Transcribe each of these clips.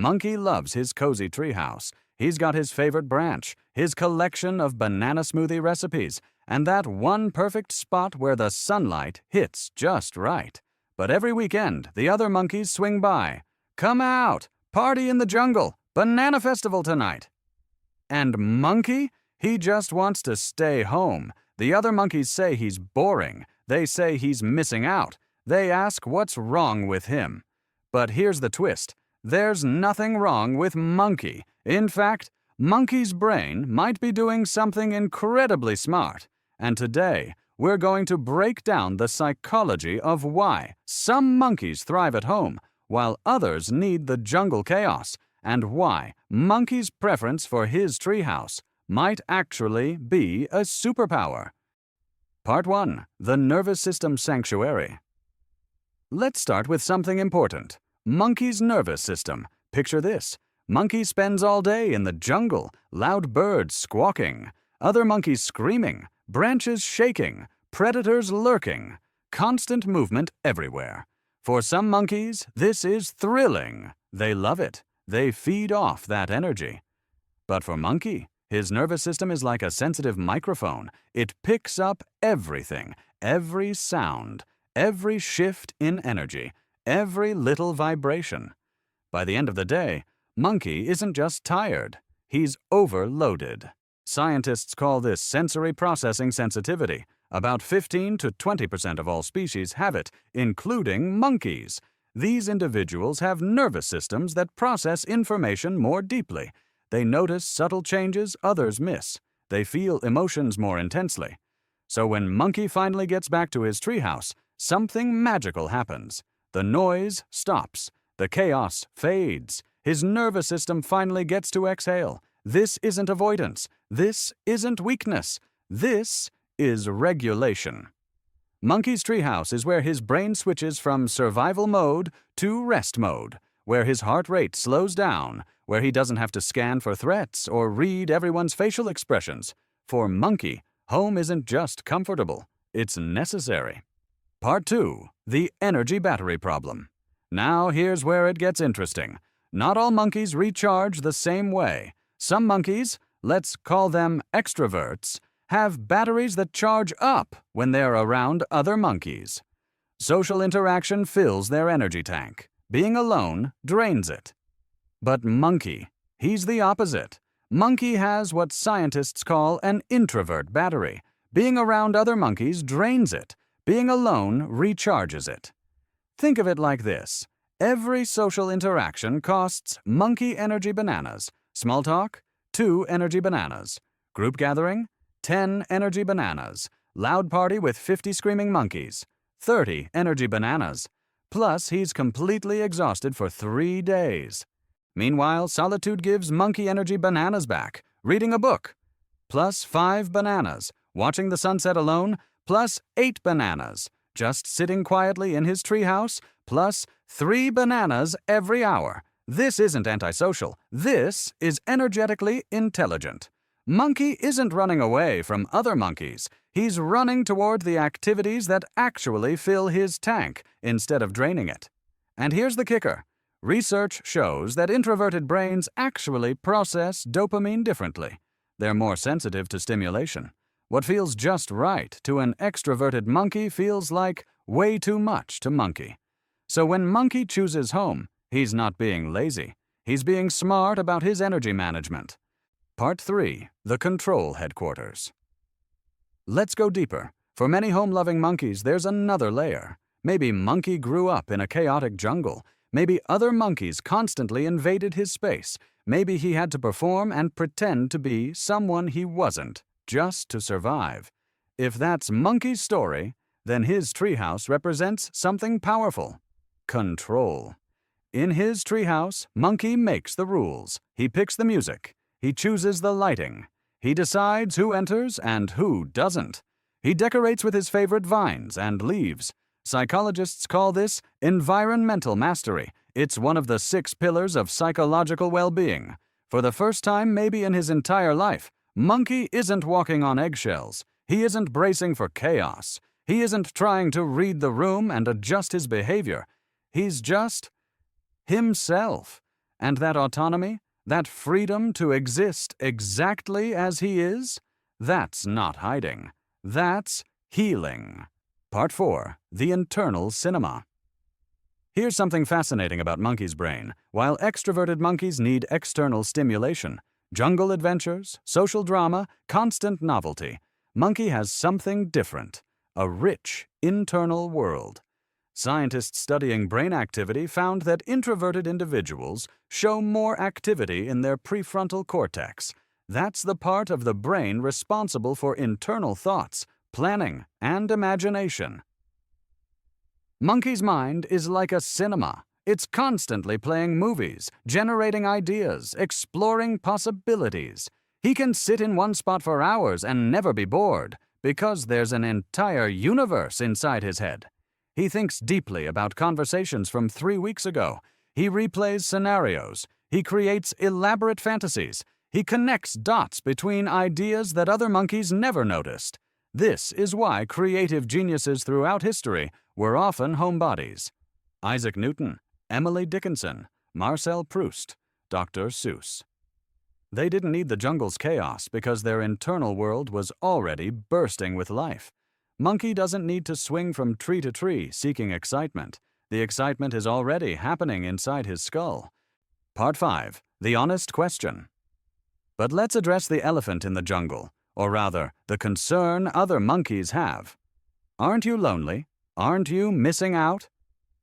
Monkey loves his cozy treehouse. He's got his favorite branch, his collection of banana smoothie recipes, and that one perfect spot where the sunlight hits just right. But every weekend, the other monkeys swing by. "Come out! Party in the jungle! Banana festival tonight!" And Monkey? He just wants to stay home. The other monkeys say he's boring. They say he's missing out. They ask what's wrong with him. But here's the twist. There's nothing wrong with Monkey. In fact, Monkey's brain might be doing something incredibly smart. And today, we're going to break down the psychology of why some monkeys thrive at home, while others need the jungle chaos, and why Monkey's preference for his treehouse might actually be a superpower. Part 1. The Nervous System Sanctuary. Let's start with something important. Monkey's nervous system. Picture this. Monkey spends all day in the jungle, loud birds squawking, other monkeys screaming, branches shaking, predators lurking, constant movement everywhere. For some monkeys, this is thrilling. They love it. They feed off that energy. But for Monkey, his nervous system is like a sensitive microphone. It picks up everything, every sound, every shift in energy, every little vibration. By the end of the day, Monkey isn't just tired, he's overloaded. Scientists call this sensory processing sensitivity. About 15 to 20% of all species have it, including monkeys. These individuals have nervous systems that process information more deeply. They notice subtle changes others miss. They feel emotions more intensely. So when Monkey finally gets back to his treehouse, something magical happens. The noise stops. The chaos fades. His nervous system finally gets to exhale. This isn't avoidance. This isn't weakness. This is regulation. Monkey's treehouse is where his brain switches from survival mode to rest mode, where his heart rate slows down, where he doesn't have to scan for threats or read everyone's facial expressions. For Monkey, home isn't just comfortable, it's necessary. Part 2. The energy battery problem. Now here's where it gets interesting. Not all monkeys recharge the same way. Some monkeys, let's call them extroverts, have batteries that charge up when they're around other monkeys. Social interaction fills their energy tank. Being alone drains it. But Monkey, he's the opposite. Monkey has what scientists call an introvert battery. Being around other monkeys drains it. Being alone recharges it. Think of it like this. Every social interaction costs Monkey energy bananas. Small talk, 2 energy bananas. Group gathering, 10 energy bananas. Loud party with 50 screaming monkeys, 30 energy bananas. Plus, he's completely exhausted for 3 days. Meanwhile, solitude gives Monkey energy bananas back. Reading a book, plus 5 bananas. Watching the sunset alone, plus 8 bananas. Just sitting quietly in his treehouse, plus 3 bananas every hour. This isn't antisocial. This is energetically intelligent. Monkey isn't running away from other monkeys. He's running toward the activities that actually fill his tank instead of draining it. And here's the kicker. Research shows that introverted brains actually process dopamine differently. They're more sensitive to stimulation. What feels just right to an extroverted monkey feels like way too much to Monkey. So when Monkey chooses home, he's not being lazy. He's being smart about his energy management. Part 3. The Control Headquarters. Let's go deeper. For many home-loving monkeys, there's another layer. Maybe Monkey grew up in a chaotic jungle. Maybe other monkeys constantly invaded his space. Maybe he had to perform and pretend to be someone he wasn't, just to survive. If that's Monkey's story, then his treehouse represents something powerful. Control. In his treehouse, Monkey makes the rules. He picks the music. He chooses the lighting. He decides who enters and who doesn't. He decorates with his favorite vines and leaves. Psychologists call this environmental mastery. It's one of the 6 pillars of psychological well-being. For the first time maybe in his entire life, Monkey isn't walking on eggshells. He isn't bracing for chaos. He isn't trying to read the room and adjust his behavior. He's just himself. And that autonomy, that freedom to exist exactly as he is, that's not hiding. That's healing. Part 4. The Internal Cinema. Here's something fascinating about monkey's brain. While extroverted monkeys need external stimulation, jungle adventures, social drama, constant novelty, monkey has something different, a rich internal world. Scientists studying brain activity found that introverted individuals show more activity in their prefrontal cortex. That's the part of the brain responsible for internal thoughts, planning, and imagination. Monkey's mind is like a cinema. It's constantly playing movies, generating ideas, exploring possibilities. He can sit in one spot for hours and never be bored, because there's an entire universe inside his head. He thinks deeply about conversations from 3 weeks ago. He replays scenarios. He creates elaborate fantasies. He connects dots between ideas that other monkeys never noticed. This is why creative geniuses throughout history were often homebodies. Isaac Newton, Emily Dickinson, Marcel Proust, Dr. Seuss. They didn't need the jungle's chaos because their internal world was already bursting with life. Monkey doesn't need to swing from tree to tree seeking excitement. The excitement is already happening inside his skull. Part 5. The Honest Question. But let's address the elephant in the jungle, or rather, the concern other monkeys have. Aren't you lonely? Aren't you missing out?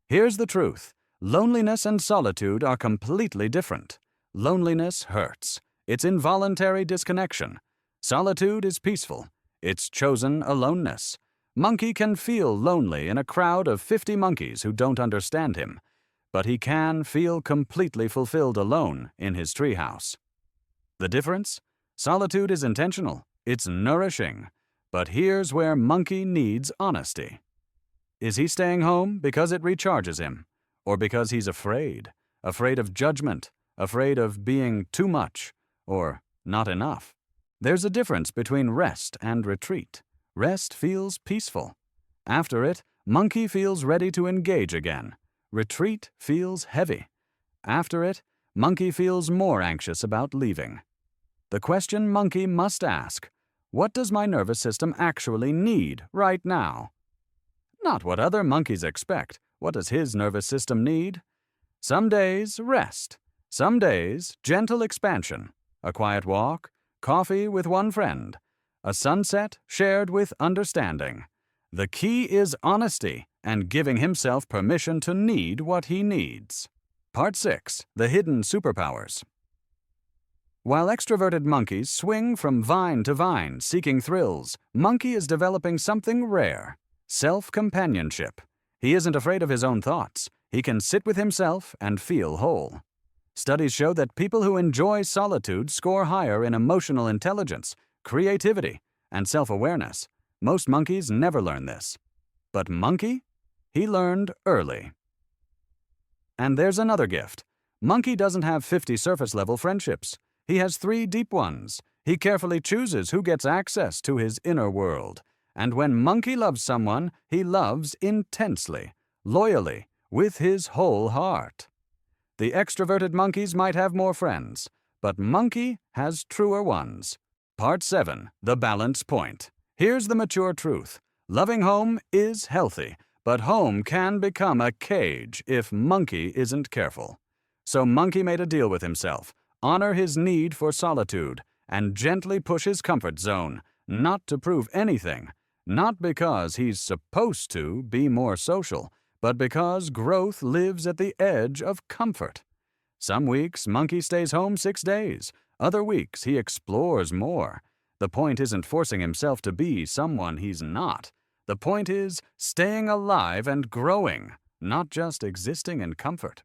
Here's the truth. Loneliness and solitude are completely different. Loneliness hurts. It's involuntary disconnection. Solitude is peaceful. It's chosen aloneness. Monkey can feel lonely in a crowd of 50 monkeys who don't understand him, but he can feel completely fulfilled alone in his treehouse. The difference? Solitude is intentional. It's nourishing. But here's where monkey needs honesty. Is he staying home because it recharges him? Or because he's afraid? Afraid of judgment? Afraid of being too much? Or not enough? There's a difference between rest and retreat. Rest feels peaceful. After it, monkey feels ready to engage again. Retreat feels heavy. After it, monkey feels more anxious about leaving. The question monkey must ask, what does my nervous system actually need right now? Not what other monkeys expect. What does his nervous system need? Some days, rest. Some days, gentle expansion. A quiet walk. Coffee with one friend. A sunset shared with understanding. The key is honesty and giving himself permission to need what he needs. Part 6. The Hidden Superpowers. While extroverted monkeys swing from vine to vine seeking thrills, monkey is developing something rare: self-companionship. He isn't afraid of his own thoughts. He can sit with himself and feel whole. Studies show that people who enjoy solitude score higher in emotional intelligence, creativity, and self-awareness. Most monkeys never learn this. But monkey? He learned early. And there's another gift. Monkey doesn't have 50 surface-level friendships. He has 3 deep ones. He carefully chooses who gets access to his inner world. And when monkey loves someone, he loves intensely, loyally, with his whole heart. The extroverted monkeys might have more friends, but monkey has truer ones. Part 7. The Balance Point. Here's the mature truth. Loving home is healthy, but home can become a cage if monkey isn't careful. So monkey made a deal with himself, honor his need for solitude, and gently push his comfort zone, not to prove anything, not because he's supposed to be more social, but because growth lives at the edge of comfort. Some weeks, monkey stays home 6 days. Other weeks, he explores more. The point isn't forcing himself to be someone he's not. The point is staying alive and growing, not just existing in comfort.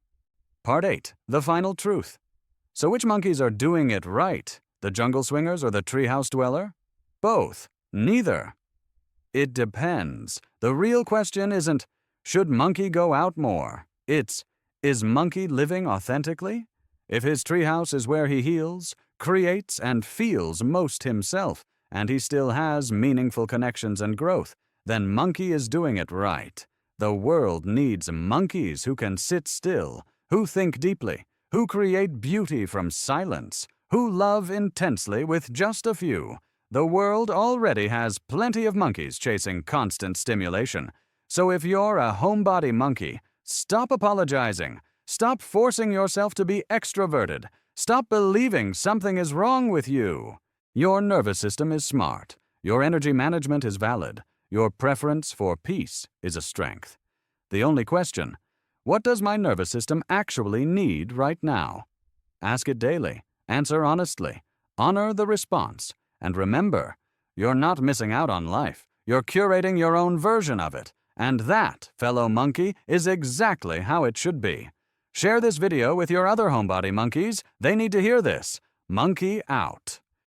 Part 8. The Final Truth. So which monkeys are doing it right? The jungle swingers or the treehouse dweller? Both. Neither. It depends. The real question isn't, should monkey go out more? It's, is monkey living authentically? If his treehouse is where he heals, creates, and feels most himself, and he still has meaningful connections and growth, then monkey is doing it right. The world needs monkeys who can sit still, who think deeply, who create beauty from silence, who love intensely with just a few. The world already has plenty of monkeys chasing constant stimulation. So if you're a homebody monkey, stop apologizing. Stop forcing yourself to be extroverted. Stop believing something is wrong with you. Your nervous system is smart. Your energy management is valid. Your preference for peace is a strength. The only question: what does my nervous system actually need right now? Ask it daily. Answer honestly. Honor the response. And remember, you're not missing out on life. You're curating your own version of it. And that, fellow monkey, is exactly how it should be. Share this video with your other homebody monkeys. They need to hear this. Monkey out.